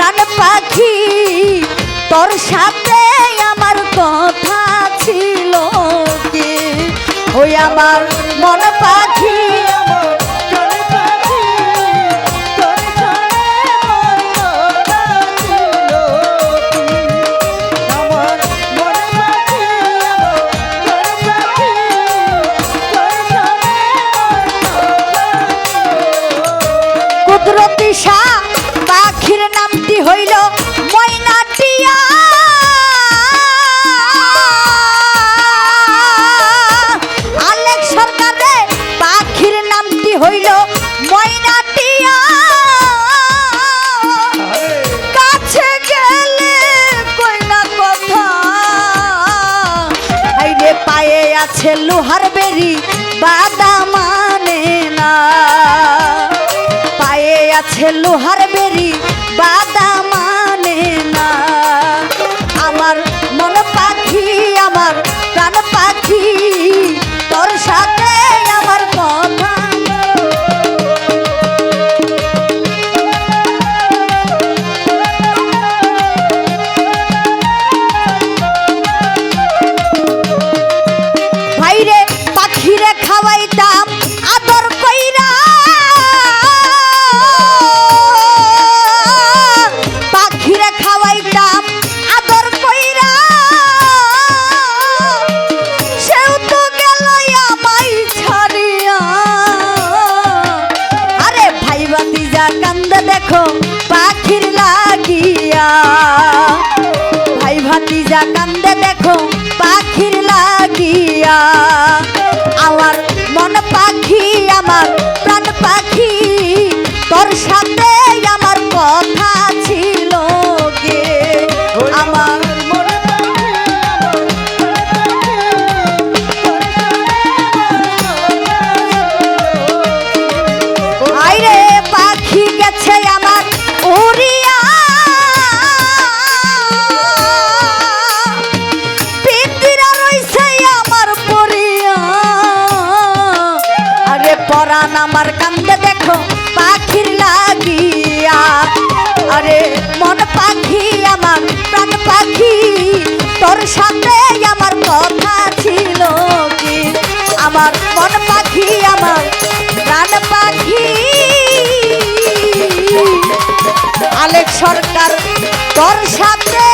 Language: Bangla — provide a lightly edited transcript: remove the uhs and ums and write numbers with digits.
প্রাণ পাখি তোর সাথে আমার কথা ছিল কি ওই আমার মন পাখি কুদরতি শাহ পাখির নামটি হইল ময়নাটিয়া আলেক সরকারের পাখির নামটি হইল ময়নাটিয়া কাছে গেলে কই না কথা হাইরে পায়ে আছে লোহার বেরি বাদা মানে না আছে লোহার বেরি বাদা মানে না আমার মন পাখি আমার প্রাণ পাখি তোর সাথে আমার কথা ভাইরে পাখিরে খাওয়াইতাম আদর কইরা দেখো পাখির লাগিয়া ভাই ভাতিজা কান্দে দেখো পাখির লাগিয়া আমার মন পাখি আমার প্রাণ পাখি তোর সাথে আমার কথা ছিল গে আমার পরাণ আমার কান্দে দেখো পাখির লাগিয়া আরে মন পাখি আমার প্রাণ পাখি তোর সাথে আমার কথা ছিল কি আমার মন পাখি আমার প্রাণ পাখি আলেক সরকার তোর সাথে